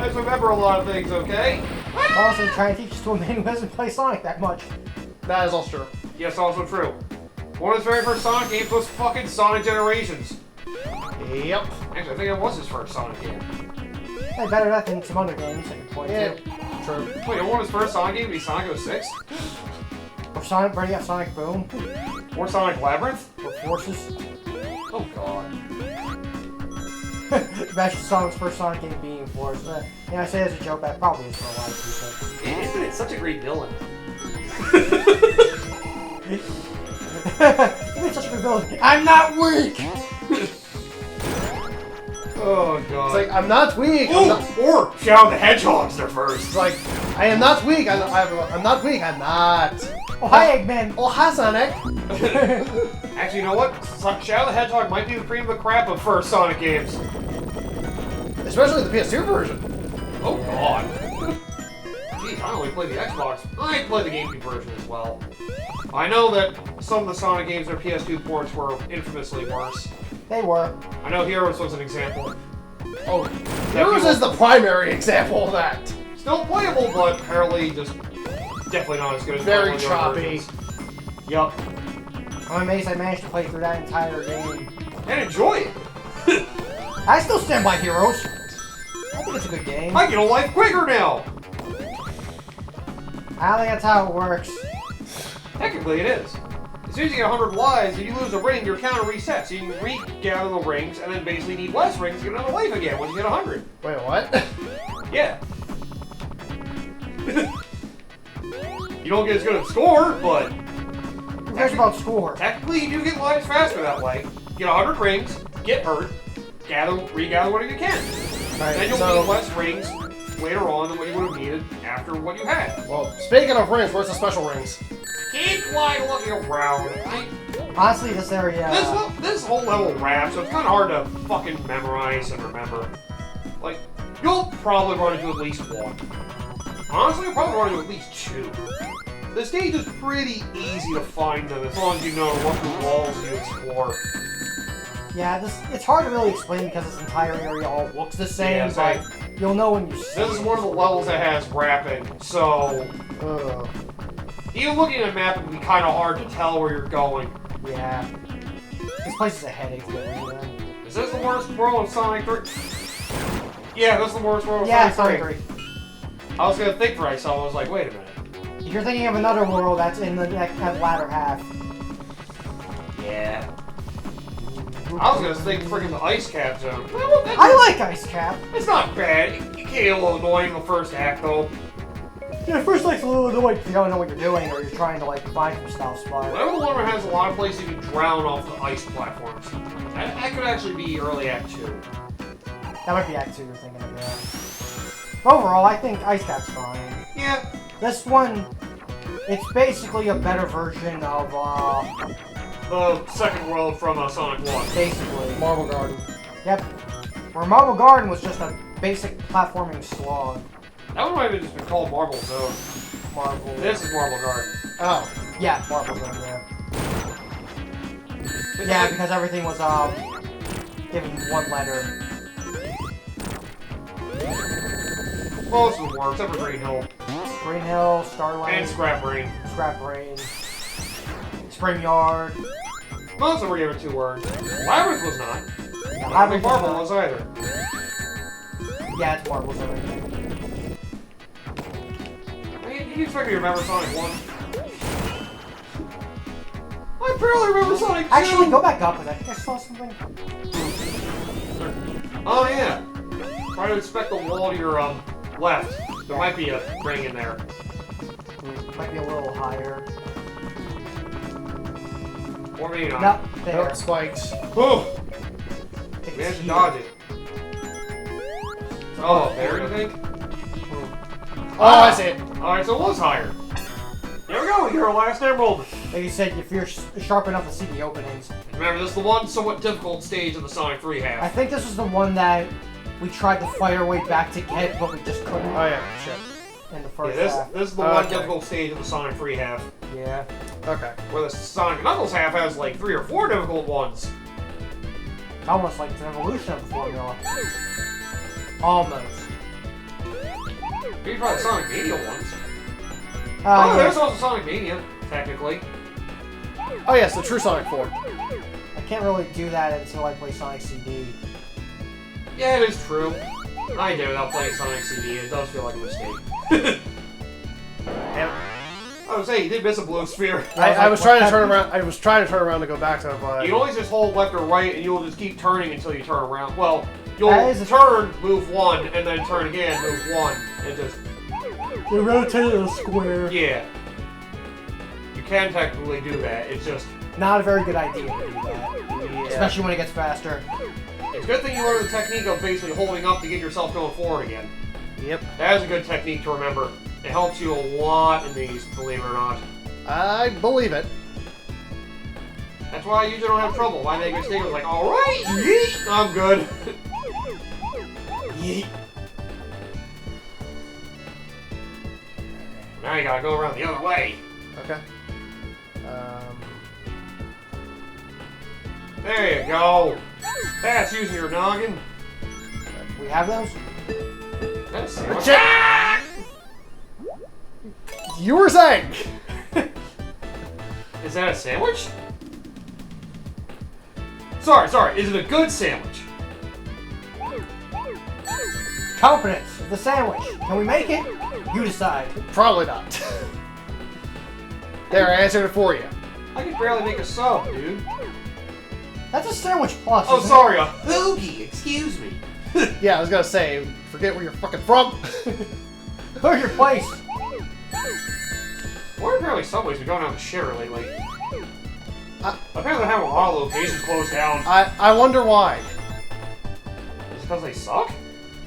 tries to remember a lot of things, okay? Also, trying to teach us to a man who doesn't play Sonic that much. That is also true. Yes, also true. One of his very first Sonic games was fucking Sonic Generations. Yep. Actually, I think it was his first Sonic game. Hey, better that than some other games that you point Yeah. to. True. Wait, one of his first Sonic games be Sonic 06? Or Sonic, bringing out Sonic Boom. Or Sonic Labyrinth? Or Forces. Oh god. Imagine Sonic's first Sonic game being Forces. I say as a joke, that probably is for a lot of people. Isn't it such a great villain? You're such a good villain. I'm not weak! Oh god. It's like, I'm not weak. Ooh, or Shadow the Hedgehog's their first. It's like, I am not weak. I'm not weak. I'm not. Oh, hi, Eggman! Oh, hi, Sonic. Actually, you know what? Shadow the Hedgehog might be the cream of the crap of first Sonic games. Especially the PS2 version. Oh god. Geez, I only played the Xbox. I played the GameCube version as well. I know that some of the Sonic games, their PS2 ports were infamously worse. They were. I know Heroes was an example. Oh, Heroes is the primary example of that. Still playable, but apparently just definitely not as good as Very one of the choppy. versions. Yup. I'm amazed I managed to play through that entire game. And enjoy it. I still stand by Heroes. I think it's a good game. I get a life quicker now. I don't think that's how it works. Technically, it is. As soon as you get 100 lives, if you lose a ring, your counter resets. So you can regather the rings, and then basically need less rings to get another life again once you get 100. Wait, what? Yeah. You don't get as good a score, but Who cares about score? technically you do get lives faster that way. Get 100 rings, get hurt, regather what you can. Then you'll need less rings later on than what you would have needed after what you had. Well, speaking of rings, where's the special rings? Keep quiet looking around. Honestly, this area... This whole level wraps, so it's kind of hard to fucking memorize and remember. Like, you'll probably run into at least one. Honestly, you'll probably run into at least two. The stage is pretty easy to find them as long as you know what the walls you explore. Yeah, it's hard to really explain because this entire area all looks the same, Yeah, but you'll know when you see This is one of the levels that has wrapping, so Uh, even looking at a map, it can be kind of hard to tell where you're going. Yeah. This place is a headache to get rid of. Is this the worst world of Sonic 3? Yeah, this is the worst world of Yeah, Sonic Sonic 3. 3. I was gonna think for myself, I was like, wait a minute. If you're thinking of another world that's in that latter half. Yeah. I was gonna think freaking the Ice Cap Zone. I like Ice Cap. It's not bad. You can get a little annoying in the first act, though. Yeah, first like's a little annoying if you don't know what you're doing or you're trying to like find some stuff, but... Whatever the one where has a lot of places you can drown off the ice platforms. That could actually be early act 2. That might be Act 2 you're thinking of, yeah. Overall, I think Ice Cap's fine. Yeah. This one, it's basically a better version of, The second world from Sonic 1. basically. Marble Garden. Yep. Where Marble Garden was just a basic platforming slog. That one might have just been called Marble Zone. Marble. This is Marble Garden. Oh. Yeah, Marble Zone, yeah. Yeah, because everything was, given one letter. Most of them were, except for Green Hill. Green Hill, Starlight, And Scrap Brain. Scrap Brain, Spring Yard. Most of them were given 2 words. Labyrinth was not. Yeah, I don't think Labyrinth Marble was either. Yeah, it's Marble Zone. You expect me to remember Sonic 1? I barely remember Sonic 2! Actually, go back up, because I think I saw something. Oh yeah. Try to inspect the wall to your left. There might be a ring in there. Might be a little higher. Or maybe not. No, there. Nope, spikes. Oh! I think We have it's to here. dodge it. Oh, there you think? Oh, I see it. Alright, so it was higher. There we go, we get our last emerald. Like you said, if you're sharp enough to see the openings. Remember, this is the one somewhat difficult stage of the Sonic 3 half. I think this was the one that we tried to fight our way back to get, but we just couldn't. Oh, yeah. Shit. In the Yeah, first this half. is the one Okay. difficult stage of the Sonic 3 half. Yeah. Okay. Where the Sonic Knuckles half has like 3 or 4 difficult ones. Almost like an evolution of the formula. Almost. Maybe try the Sonic Mania ones. Oh, yeah. there's also Sonic Mania, technically. Oh yes, the True Sonic 4. I can't really do that until I play Sonic CD. Yeah, it is true. I did without playing Sonic CD. It does feel like a mistake. Damn. I was saying, you did miss a blue sphere. I was trying to turn around. I was trying to turn around to go back to it, but You always just hold left or right, and you'll just keep turning until you turn around. Well, you'll That is a- turn, move one, and then turn again, move one, and just... You rotate a square. Yeah. You can technically do that. It's just... Not a very good idea to do that. yeah. Especially when it gets faster. It's a good thing you learned the technique of basically holding up to get yourself going forward again. Yep. That is a good technique to remember. It helps you a lot in these, believe it or not. I believe it. That's why I usually don't have trouble. Why make a mistake? I was like, alright, yeet, I'm good. Yeet. Now you gotta go around the other way. Okay. There you go. That's using your noggin. We have those? That's You were saying. Is that a sandwich? Sorry, is it a good sandwich? Confidence. The sandwich. Can we make it? You decide. Probably not. There, I answered it for you. I can barely make a sub, dude. That's a sandwich plus. Oh, isn't sorry, a hoagie, excuse me. Yeah, I was gonna say, forget where you're fucking from. it? Go to your place. Why are apparently Subway's been going out the shitter lately? Apparently they're having a lot of locations closed down. I wonder why. Is it because they suck?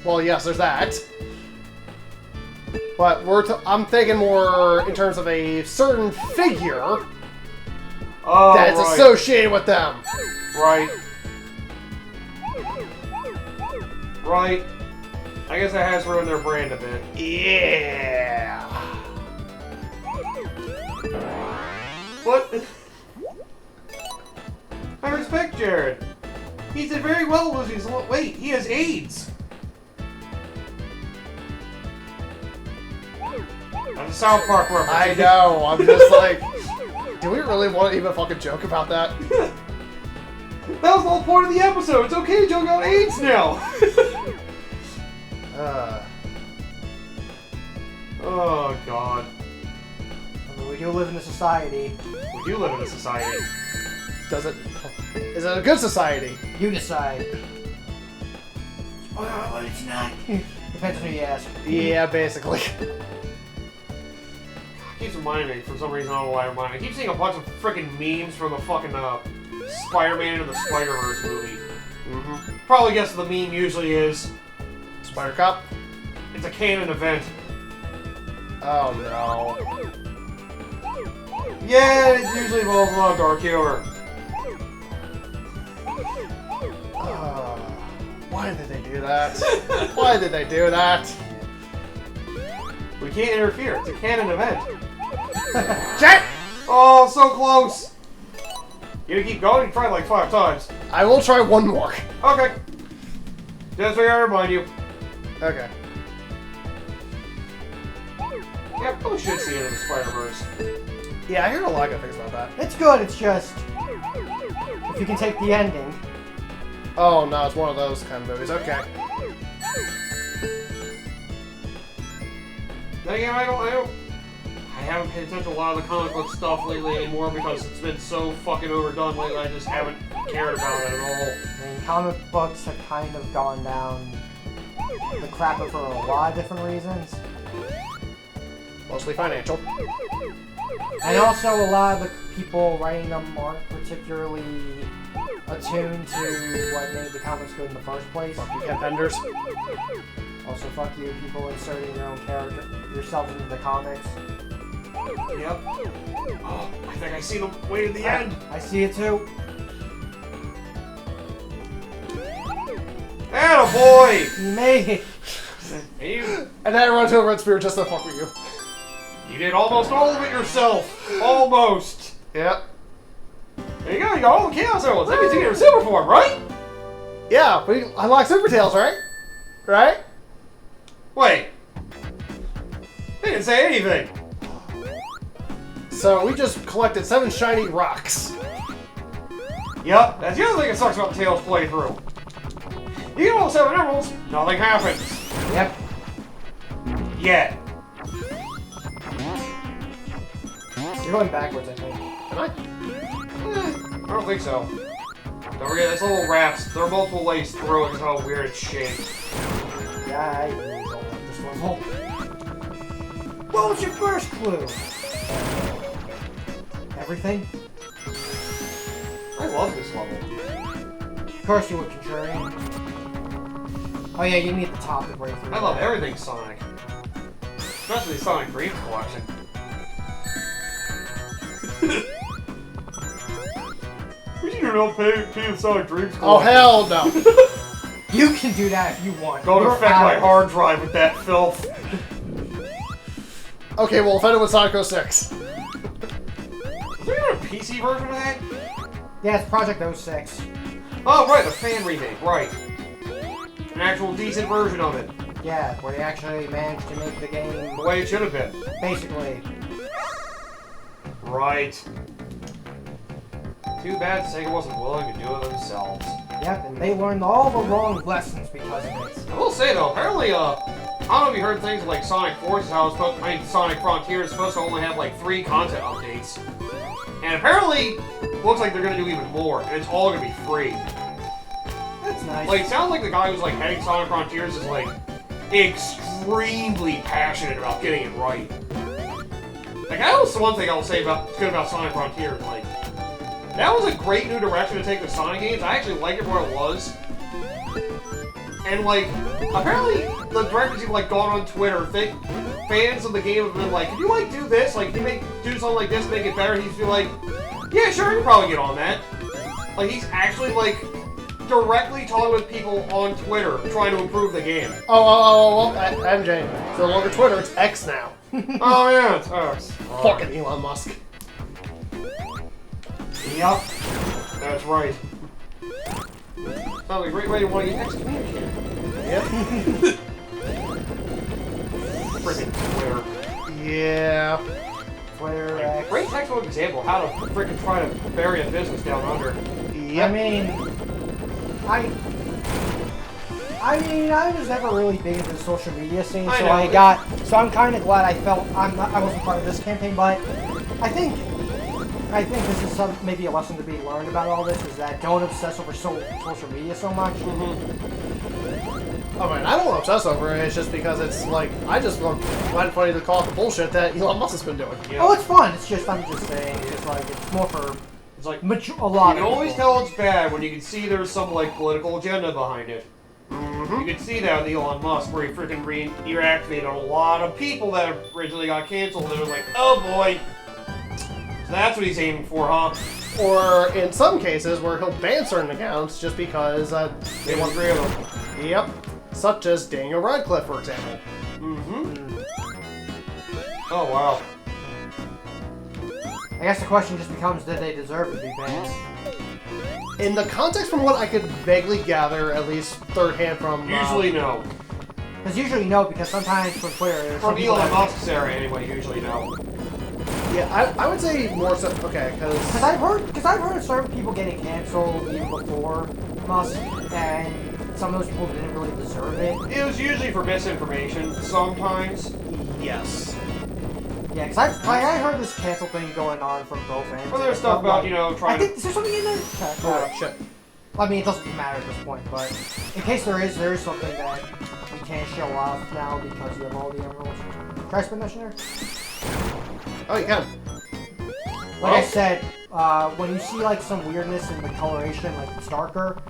Well, yes, there's that. But I'm thinking more in terms of a certain figure Oh, that's right. associated with them. Right. Right. I guess that has ruined their brand a bit. Yeah. But I respect Jared. He did very well losing his weight. He has AIDS. That's a South Park reference. I know. I'm just like, do we really want to even fucking joke about that? That was the whole point of the episode. It's okay to joke about AIDS now. Oh God. I mean, we do live in a society. We do live in a society. Is it a good society? You decide. Oh, it's not. Depends on who you ask. Yeah, basically. Keeps reminding me, for some reason, I don't know why I remind me. I keep seeing a bunch of freaking memes from the fucking Spider-Man and the Spider-Verse movie. Mm-hmm. Probably guess what the meme usually is. Spider Cop? It's a canon event. Oh no. Yeah, it usually involves a lot of dark humor. Why did they do that? Why did they do that? We can't interfere. It's a canon event. Jet! Oh, so close. You gonna keep going? You tried like 5 times. I will try one more. Okay. Just figured I'd remind you. Okay. Yeah, probably should see it in the Spider-Verse. Yeah, I heard a lot of good things about that. It's good, it's just... if you can take the ending. Oh no, it's one of those kind of movies. Okay. Then again, I haven't paid attention to a lot of the comic book stuff lately anymore because it's been so fucking overdone lately. I just haven't cared about it at all. I mean, comic books have kind of gone down the crapper for a lot of different reasons. Mostly financial. And also, a lot of the people writing them aren't particularly attuned to what made the comics good in the first place. Fuck you, Ken Penders. Also, fuck you, people inserting your own character, yourself into the comics. Yep. Oh, I think I see them way at the end. I see it too. Attaboy! You made it. And then I run to a red spear just to fuck with you. You did almost all of it yourself. Almost. Yep. There you go. You got all the Chaos Emeralds. That means you get a super form, right? Yeah, we unlock Super Tails, right? Right? Wait. didn't say anything. So we just collected 7 shiny rocks. Yep, that's the other thing that sucks about Tails' playthrough. You get all 7 emeralds, nothing happens. Yep. Yet. You're going backwards, I think. Am I? I don't think so. Don't forget, this little wraps. There are multiple ways through it, how weird it's shaped. Yeah, I really don't like this level. What was your first clue? Everything? I love this level. Of course you were contrarian. Oh yeah, you need the top to break through. I love everything Sonic. Especially the Sonic Dreams collection. We should not pay the Sonic Dreams collection. Oh, hell no. You can do that if you want. Don't You're affect out my of- hard drive with that filth. Okay, well, offended with Sonic 06. Is there even a PC version of that? Yeah, it's Project 06. Oh, right, the fan remake, right. An actual decent version of it. Yeah, where they actually managed to make the game The way it should have been. basically. Right. Too bad Sega wasn't willing to do it themselves. Yep, and they learned all the wrong lessons because of it. I will say though, apparently, I don't know if you heard things like Sonic Forces, how it's supposed Sonic Frontier is supposed to only have like 3 content updates. And apparently, looks like they're gonna do even more, and it's all gonna be free. That's nice. Like, it sounds like the guy who's like heading Sonic Frontiers is like extremely passionate about getting it right. Like, that was the one thing I'll say good about Sonic Frontiers. Like, that was a great new direction to take the Sonic games. I actually liked it where it was. And like, apparently the directors have like gone on Twitter. Fans of the game have been like, "Can you like do this? Like, can you do something like this, make it better?" He's be like, "Yeah, sure, I can probably get on that." Like, he's actually like directly talking with people on Twitter trying to improve the game. Well, MJ. It's no longer Twitter, it's X now. Oh yeah, it's X. Fucking Elon Musk. Yep. That's right. Sounds like a great way to want to get excommunicated. Yep. Freaking Twitter. Yeah. Twitter, Like, great textbook example of how to freaking try to bury a business down under. Yep. I was never really big into the social media scene, I so know. so I'm kind of glad I wasn't part of this campaign, but I think this is maybe a lesson to be learned about all this, is that don't obsess over social media so much. I mean, I don't obsess over it, it's just because it's like, I just find it funny to call it the bullshit that Elon Musk has been doing. Yeah. Oh, it's fun. I'm just saying, it's more for It's like, a lot. you can always tell it's bad when you can see there's some like political agenda behind it. You can see that with Elon Musk, where he freaking reactivated a lot of people that originally got canceled. And it was like, oh boy. So that's what he's aiming for, huh? Or in some cases where he'll ban certain accounts just because They want 3 of them. Yep. Such as Daniel Radcliffe, for example. Oh wow. I guess the question just becomes, did they deserve to be banned? In the context from what I could vaguely gather, at least third hand from... Usually no. Because usually no, because sometimes from Twitter, there's some From people Elon that- Musk's area anyway, usually no. Yeah, I would say more so... Okay, because... Because I've heard of certain people getting canceled even before Musk, and some of those people didn't really deserve it. It was usually for misinformation, sometimes. Yes. Yeah, because I heard this cancel thing going on from both ends. Well, there's stuff about, you know, I trying think, to... is there something in there? Oh, shit. I mean, it doesn't matter at this point, but in case there is something that we can't show off now because you have all the emeralds. Try spin that there? Oh, you can. Like I said, when you see like some weirdness in the coloration, like it's darker.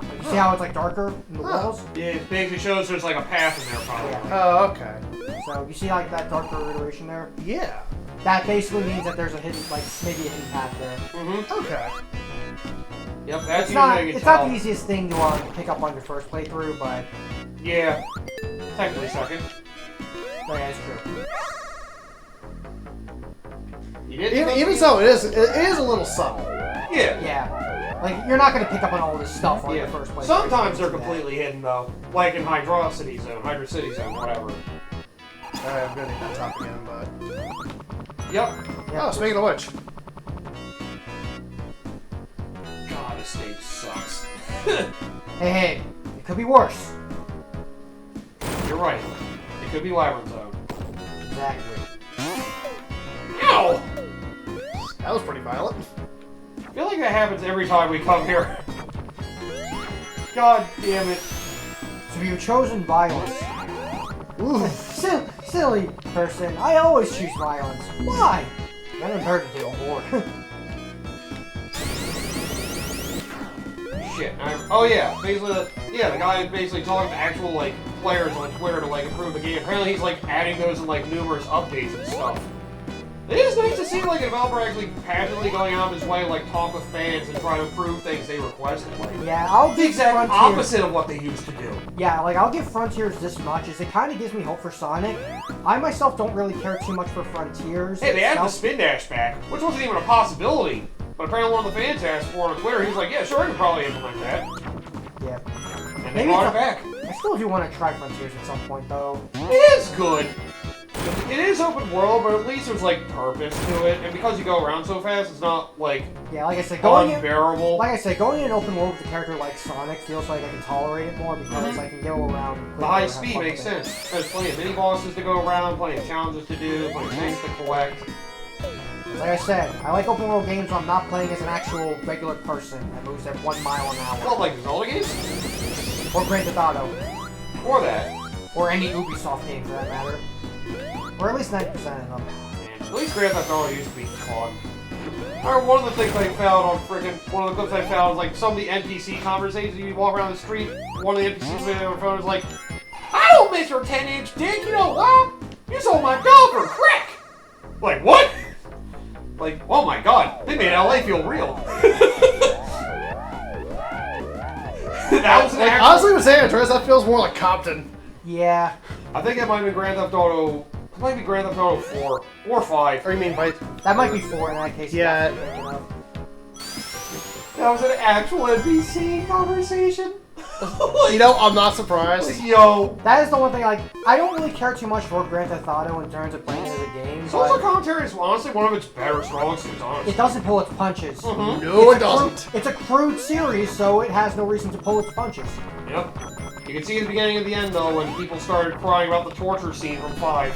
Like, you see how it's like darker in the walls? Yeah, it basically shows there's like a path in there, probably. Yeah. Oh, okay. So you see like that darker iteration there? Yeah. That basically means that there's a hidden, like maybe a hidden path there. Okay. Yep, that's It's not usually how you can tell. the easiest thing to pick up on your first playthrough, but Yeah. Technically second. yeah, it's true. You did Even so, it is a little subtle. Yeah. Yeah. Like you're not gonna pick up on all this stuff on your first playthrough. Sometimes they're completely hidden though. Like in Hydro City Zone, whatever. I'm gonna need that top again, but... Yep. Oh, speaking of which. God, this stage sucks. Hey, it could be worse. You're right. It could be Labyrinth Zone. Exactly. Ow! That was pretty violent. I feel like that happens every time we come here. God damn it. So you've chosen violence. Ooh. Silly person. I always choose violence. Why? I haven't heard it before. Shit. Oh yeah, basically, the guy is basically talking to actual, like, players on Twitter to, like, improve the game. Apparently he's, like, adding those in, like, numerous updates and stuff. It is nice to see, like, a developer actually passionately going out of his way to, like, talk with fans and try to improve things they requested. Like, Yeah, I'll the give exact Frontiers, opposite of what they used to do. Yeah, like, I'll give Frontiers this much, is it kind of gives me hope for Sonic. I myself don't really care too much for Frontiers. Hey, they added the itself. spin dash back, which wasn't even a possibility. But apparently one of the fans asked for it on Twitter. He was like, yeah, sure, I could probably implement that. Yeah. And they brought it back. I still do want to try Frontiers at some point, though. It is good. It is open world, but at least there's, like, purpose to it. And because you go around so fast, it's not, like, Yeah, like I said, going unbearable. in an open world with a character like Sonic feels like I can tolerate it more because I can go around. The high speed makes sense. There's plenty of mini-bosses to go around, plenty of challenges to do, plenty of things to collect. Like I said, I like open world games where I'm not playing as an actual regular person that moves at 1 mile an hour. Well, like the Zelda games? Or Grand Theft Auto. Or that. Or any Ubisoft game for that matter. Or at least 90% of them. Man, at least Grand Theft Auto used to be fun. I remember one of the things I found on one of the clips I found was like some of the NPC conversations. You walk around the street, one of the NPCs with their phone was like, I don't miss your 10-inch dick, you know what? You sold my dog for crack! Like, what? Like, oh my god, they made LA feel real. That was an Like, actual... honestly, with San Andreas, that feels more like Compton. Yeah. I think that might be Grand Theft Auto... It might be Grand Theft Auto 4 or 5. Or you mean by... That might be 4 in that case. Yeah. That was an actual NPC conversation. You know, I'm not surprised. Yo. That is the one thing, like, I don't really care too much for Grand Theft Auto in terms of playing it as a game. Social But commentary is honestly one of its better strong suits, honestly. it doesn't pull its punches. Mhm. No, it It's a doesn't. It's a crude series, so it has no reason to pull its punches. Yep. You can see at the beginning and the end, though, when people started crying about the torture scene from 5.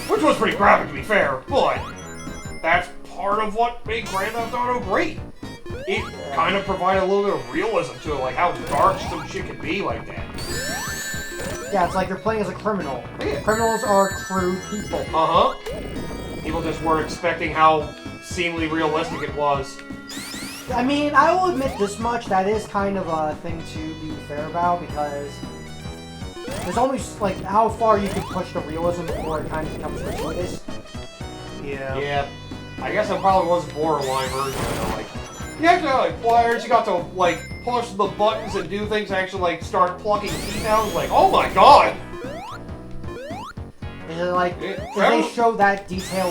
Which was pretty graphic, to be fair, but that's part of what made Grand Theft Auto great. It kind of provided a little bit of realism to it, like how dark some shit can be like that. Yeah, it's like you're playing as a criminal. Yeah. Criminals are crude people. Uh-huh. People just weren't expecting how seemingly realistic it was. I mean, I will admit this much, that is kind of a thing to be fair about, because there's only, like, how far you can push the realism before it kind of becomes gratuitous. Yeah. Yeah. I guess it probably was a borderline version of it, like... You actually had, like, players, you got to, like, push the buttons and do things to actually, like, start plucking teeth out. It was like, oh my god! Is it like, Yeah, did Trevor- they show that detail,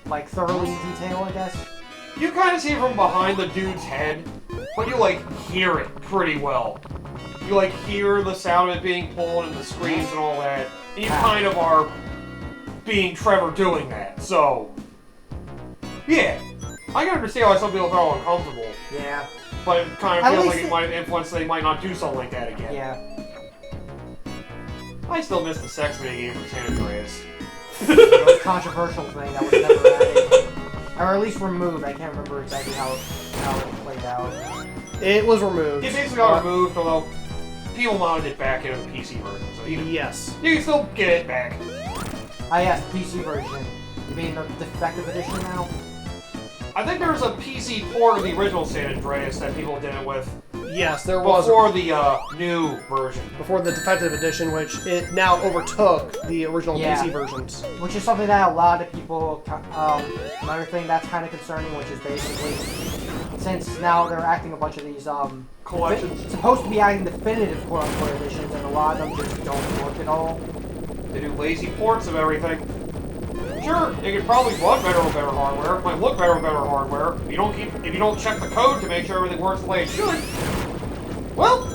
like thoroughly in detail, I guess? You kind of see it from behind the dude's head, but you, like, hear it pretty well. You, like, hear the sound of it being pulled and the screams and all that. And you kind of are being Trevor doing that, so... Yeah. I can understand why some people felt uncomfortable, Yeah. but it kind of At feels least like it might have influenced they might not do something like that again. Yeah. I still miss the sex minigame from San Andreas. It was a controversial thing that was never added. Or at least removed. I can't remember exactly how it played out. It was removed. It basically got removed, although people modded it back into the PC version, so you Yes. can still get it back. Ah, yes, PC version. You mean the defective edition now? I think there was a PC port of the original San Andreas that people did it with Yes, there was. before the new version. Before the defective edition, which it now overtook the original Yeah. PC versions. Which is something that a lot of people, another thing that's kind of concerning, which is basically, since now they're acting a bunch of these, Collections. supposed to be adding definitive quote-unquote editions, and a lot of them just don't work at all. They do lazy ports of everything. Sure, it could probably run better with better hardware. It might look better with better hardware. If you don't check the code to make sure everything works the way it should, well,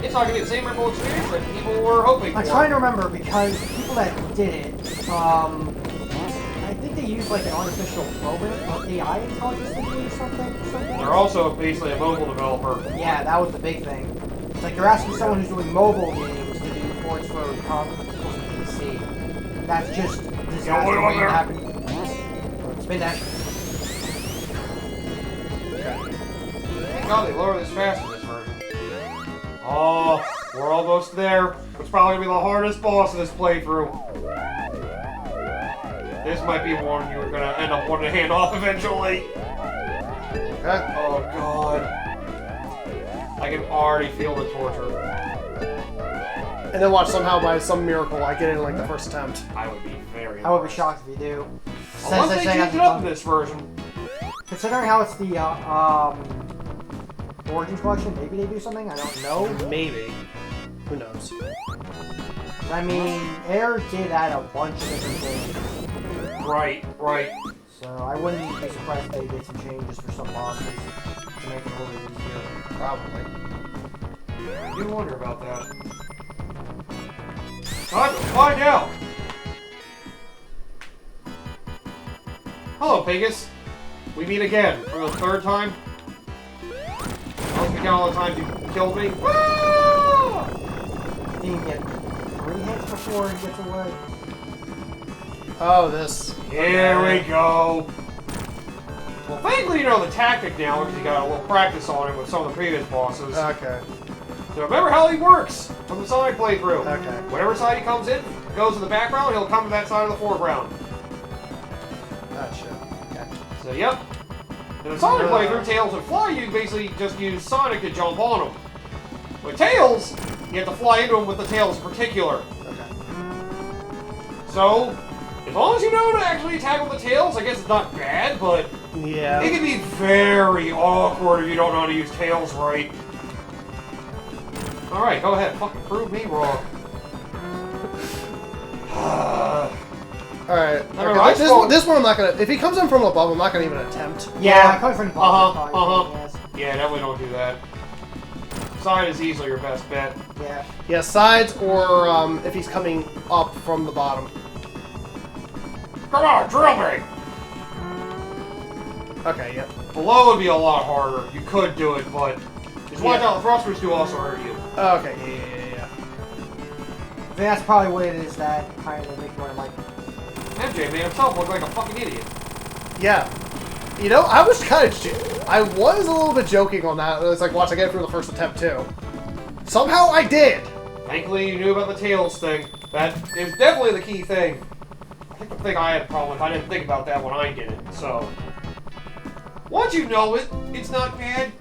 it's not going to be the same memorable experience that people were hoping for. I'm trying to remember because people that did it, I think they used like an artificial program or AI intelligence to do something. They're also basically a mobile developer. Yeah, that was the big thing. It's like you're asking someone who's doing mobile games to do ports for consoles and PC. That's just disaster waiting to happen. Spin dash. Okay. Thank God they lower this fast in this version. Oh, we're almost there. It's probably going to be the hardest boss of this playthrough. This might be one you're going to end up wanting to hand off eventually. Okay. Oh, God. I can already feel the torture. And then watch somehow by some miracle I get in like the first attempt. I would be very I would be impressed. shocked if you do. Unless they changed it up in this version. Considering how it's the Origins collection, maybe they do something. I don't know. Maybe. Who knows? I mean, Air did add a bunch of different things, Right, right. so I wouldn't be surprised if they did some changes for some bosses to make it a little easier. Probably. I do wonder about that. Time to find out! Hello, Pegasus. We meet again for the third time. Once we count all the times you killed me. Ah! I think you get 3 hits before he gets away. Oh, this. Here we go. Well, thankfully you know the tactic now because you got a little practice on it with some of the previous bosses. Okay. So remember how he works from the Sonic playthrough. Okay. Whatever side he comes in, goes to the background, he'll come to that side of the foreground. Gotcha. Okay. So, yep. In the Sonic playthrough, Tails and Fly, you basically just use Sonic to jump on him. With Tails, you have to fly into him with the tails in particular. Okay. So, as long as you know to actually attack with the tails, I guess it's not bad, but Yeah. it can be very awkward if you don't know how to use Tails right. Alright, go ahead. Fucking prove me wrong. Alright. Remember, Okay. This one I'm not gonna. If he comes in from above, I'm not gonna even attempt. Yeah, coming from the bottom. Yes. Yeah, definitely don't do that. Side is easily your best bet. Yeah. Yeah, sides or if he's coming up from the bottom. Come on, drill me! Okay, yeah. Below would be a lot harder. You could do it, but just watch out. The thrusters do also hurt you. Okay, yeah. I think that's probably what it is that kind of make me want to like. MJ made himself look like a fucking idiot. Yeah. You know, I was kind of... I was a little bit joking on that. It's like, watch, I get it through the first attempt, too. Somehow I did! Thankfully, you knew about the tails thing. That is definitely the key thing. I think the thing I had a problem with, I didn't think about that when I did it, so... Once you know it, it's not bad.